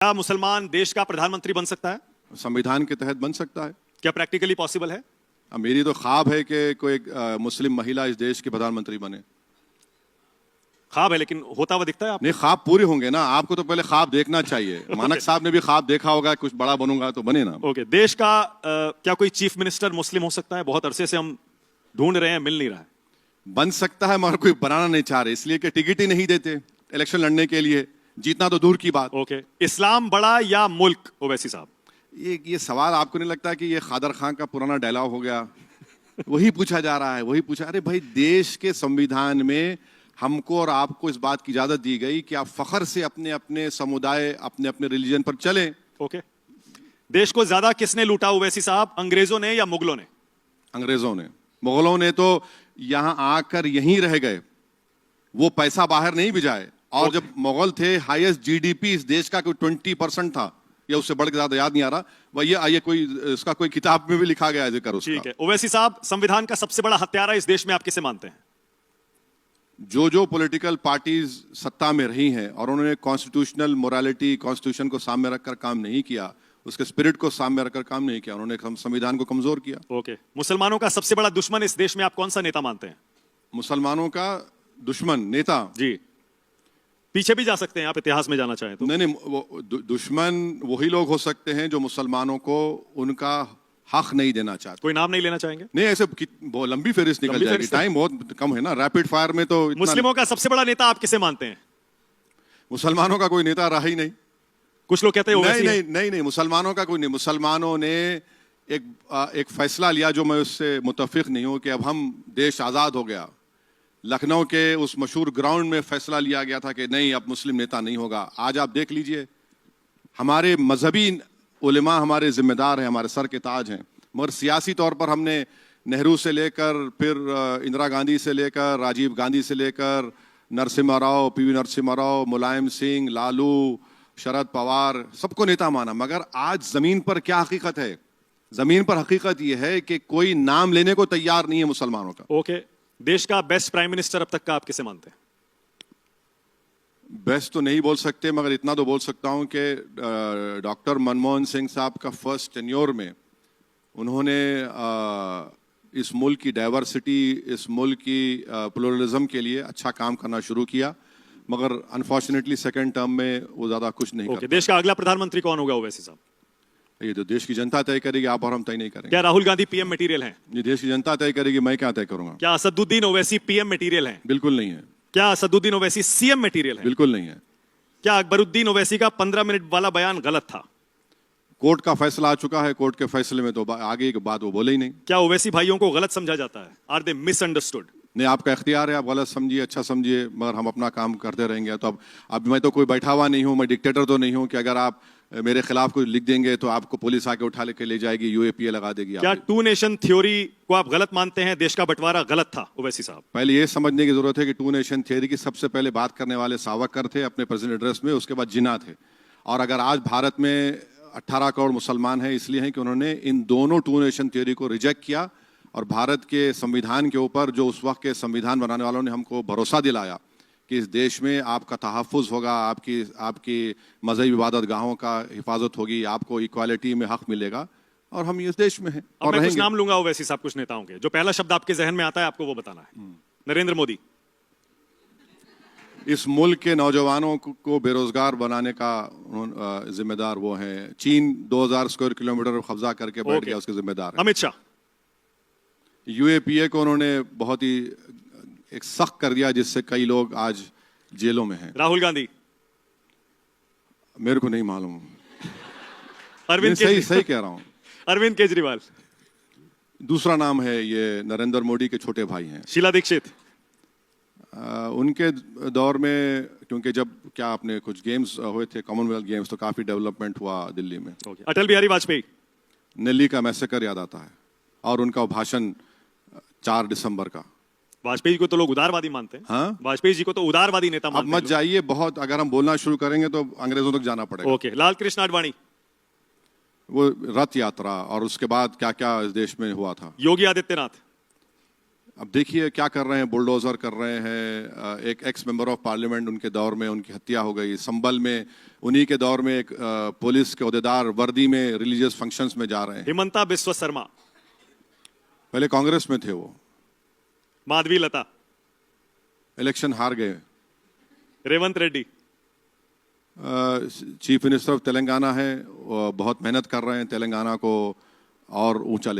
क्या मुसलमान देश का प्रधानमंत्री बन सकता है? संविधान के तहत बन सकता है। क्या प्रैक्टिकली पॉसिबल है? मेरी तो ख्वाब है कि कोई मुस्लिम महिला इस देश की प्रधानमंत्री बने। ख्वाब है, लेकिन होता हुआ दिखता है आपको? नहीं, ख्वाब पूरे होंगे ना। आपको तो पहले ख्वाब देखना चाहिए। मानक साहब ने भी ख्वाब देखा होगा, कुछ बड़ा बनूंगा तो बने ना। ओके, देश का क्या कोई चीफ मिनिस्टर मुस्लिम हो सकता है? बहुत अरसे से हम ढूंढ रहे हैं, मिल नहीं रहा है। बन सकता है मगर कोई बनाना नहीं चाह रहे, इसलिए कि टिकट ही नहीं देते इलेक्शन लड़ने के लिए। जीतना तो दूर की बात। ओके, इस्लाम बड़ा या मुल्क? ओवैसी साहब, ये सवाल आपको नहीं लगता कि ये खादर खान का पुराना डायलॉग हो गया? वही पूछा जा रहा है, वही पूछा। अरे भाई, देश के संविधान में हमको और आपको इस बात की इजाजत दी गई कि आप फखर से अपने अपने समुदाय, अपने अपने रिलीजन पर चले। ओके, देश को ज्यादा किसने लूटा ओवैसी साहब, अंग्रेजों ने या मुगलों ने? अंग्रेजों ने। मुगलों ने तो यहां आकर यहीं रह गए, वो पैसा बाहर नहीं भिजाए। और जब मुगल थे, हाईएस्ट जीडीपी इस देश का कोई 20% था, या उससे बढ़ के ज्यादा याद नहीं आ रहा। वही ये कोई इसका कोई किताब में भी लिखा गया है जिक्र उसका। ठीक है, ओवैसी साहब, संविधान का सबसे बड़ा हत्यारा इस देश में आप किसे मानते हैं? जो पॉलिटिकल पार्टीज सत्ता में रही हैं और उन्होंने कॉन्स्टिट्यूशनल मोरालिटी, कॉन्स्टिट्यूशन को सामने रखकर काम नहीं किया, उसके स्पिरिट को सामने रखकर काम नहीं किया, उन्होंने संविधान को कमजोर किया। ओके, मुसलमानों का सबसे बड़ा दुश्मन इस देश में आप कौन सा नेता मानते हैं? मुसलमानों का दुश्मन नेता? जी, पीछे भी जा सकते हैं आप, इतिहास में जाना चाहें तो। नहीं, वो दुश्मन वही लोग हो सकते हैं जो मुसलमानों को उनका हक नहीं देना चाहते। कोई नाम नहीं लेना चाहेंगे? नहीं, ऐसे बहुत लंबी फेरिस्त निकल जाएगी, टाइम बहुत कम है ना। रैपिड फायर में तो मुस्लिमों का सबसे बड़ा नेता आप किसे मानते हैं? मुसलमानों का कोई नेता रहा ही नहीं। कुछ लोग कहते हैं नहीं नहीं नहीं नहीं, मुसलमानों का कोई नहीं। मुसलमानों ने एक फैसला लिया जो मैं उससे मुतफिक नहीं हूं, कि अब हम देश आजाद हो गया। लखनऊ के उस मशहूर ग्राउंड में फैसला लिया गया था कि नहीं, अब मुस्लिम नेता नहीं होगा। आज आप देख लीजिए, हमारे मजहबी उलेमा हमारे जिम्मेदार हैं, हमारे सर के ताज हैं, मगर सियासी तौर पर हमने नेहरू से लेकर, फिर इंदिरा गांधी से लेकर, राजीव गांधी से लेकर, नरसिम्हा राव, पीवी नरसिम्हा राव, मुलायम सिंह, लालू, शरद पवार, सबको नेता माना। मगर आज जमीन पर क्या हकीकत है? जमीन पर हकीकत यह है कि कोई नाम लेने को तैयार नहीं है मुसलमानों का। ओके, देश का बेस्ट प्राइम मिनिस्टर अब तक का आप किसे मानते हैं? बेस्ट तो नहीं बोल सकते, मगर इतना तो बोल सकता हूं कि डॉक्टर मनमोहन सिंह साहब का फर्स्ट टेन्योर में उन्होंने इस मुल्क की डाइवर्सिटी, इस मुल्क की प्लुरलिज्म के लिए अच्छा काम करना शुरू किया। मगर अनफॉर्चुनेटली सेकंड टर्म में वो ज्यादा कुछ नहीं कर। देश का अगला प्रधानमंत्री कौन होगा ओवैसी साहब? ये तो देश की जनता तय करेगी, आप और हम तय नहीं करेंगे। क्या राहुल गांधी पीएम मटेरियल हैं? ये देश की जनता तय करेगी, मैं क्या तय करूंगा। क्या असदुद्दीन ओवैसी पीएम मटेरियल हैं? बिल्कुल नहीं है। क्या असदुद्दीन ओवैसी सीएम मटेरियल हैं? बिल्कुल नहीं है। क्या अकबरुद्दीन ओवैसी का 15 मिनट वाला बयान गलत था? कोर्ट का फैसला आ चुका है, कोर्ट के फैसले में तो आगे की बात वो बोले ही नहीं। क्या ओवैसी भाइयों को गलत समझा जाता है? Are they misunderstood? नहीं, आपका इख्तियार है, आप गलत समझिए, अच्छा समझिए, मगर हम अपना काम करते रहेंगे। तो अब मैं तो कोई बैठा हुआ नहीं हूं, मैं डिक्टेटर तो नहीं हूं कि अगर आप मेरे खिलाफ कुछ लिख देंगे तो आपको पुलिस आके उठा लेके ले जाएगी, यूएपीए लगा देगी। क्या टू नेशन थ्योरी को आप गलत मानते हैं? देश का बंटवारा गलत था ओवैसी साहब? पहले ये समझने की जरूरत है कि टू नेशन थ्योरी की सबसे पहले बात करने वाले सावरकर थे अपने प्रेसिडेंट एड्रेस में, उसके बाद जिन्ना थे। और अगर आज भारत में 18 करोड़ मुसलमान हैं, इसलिए हैं कि उन्होंने इन दोनों टू नेशन थ्योरी को रिजेक्ट किया। और भारत के संविधान के ऊपर जो उस वक्त के संविधान बनाने वालों ने हमको भरोसा दिलाया कि इस देश में आपका तहफ़्फ़ुज़ होगा, आपकी मज़हबी इबादत गाहों का हिफाजत होगी, आपको इक्वालिटी में हक मिलेगा, और हम इस देश में हैं और मैं कुछ नाम लूंगा ओवैसी साहब, कुछ नेताओं के। जो पहला शब्द आपके जहन में आता है आपको वो बताना है। नरेंद्र मोदी। इस मुल्क के नौजवानों को बेरोजगार बनाने का जिम्मेदार वो हैं। चीन 2000 स्क्वायर किलोमीटर कब्जा करके बैठ गया, उसके जिम्मेदार है। अमित शाह। यूएपीए को उन्होंने बहुत ही एक सख्त कर दिया, जिससे कई लोग आज जेलों में हैं। राहुल गांधी। मेरे को नहीं मालूम। अरविंद सही कह रहा हूँ। अरविंद केजरीवाल। दूसरा नाम है, ये नरेंद्र मोदी के छोटे भाई हैं। शीला दीक्षित। उनके दौर में, क्योंकि जब क्या आपने कुछ गेम्स हुए थे, कॉमनवेल्थ गेम्स, तो काफी डेवलपमेंट हुआ दिल्ली में। अटल बिहारी वाजपेयी। दिल्ली का मैसेकर याद आता है, और उनका भाषण 4 दिसंबर का। वाजपेयी को तो लोग उदारवादी मानते हैं। हाँ, वाजपेयी जी को तो उदारवादी नेता मानते हैं। अब मत जाइए, बहुत अगर हम बोलना शुरू करेंगे तो अंग्रेजों तक जाना पड़ेगा। ओके, लाल कृष्ण आडवाणी। वो रथ यात्रा और उसके बाद क्या क्या इस देश में हुआ था। योगी आदित्यनाथ। अब देखिए क्या कर रहे हैं, बुलडोजर कर रहे हैं। एक एक्स मेंबर ऑफ पार्लियामेंट उनके दौर में उनकी हत्या हो गई। संभल में उन्हीं के दौर में एक पुलिस के ओहदेदार वर्दी में रिलीजियस फंक्शंस में जा रहे हैं। हिमंता बिस्वा शर्मा, पहले कांग्रेस में थे वो, माधवी लता, इलेक्शन हार गए। Revanth Reddy, chief minister of Telangana है, वो बहुत मेहनत कर रहे हैं तेलंगाना को और ऊंचा ले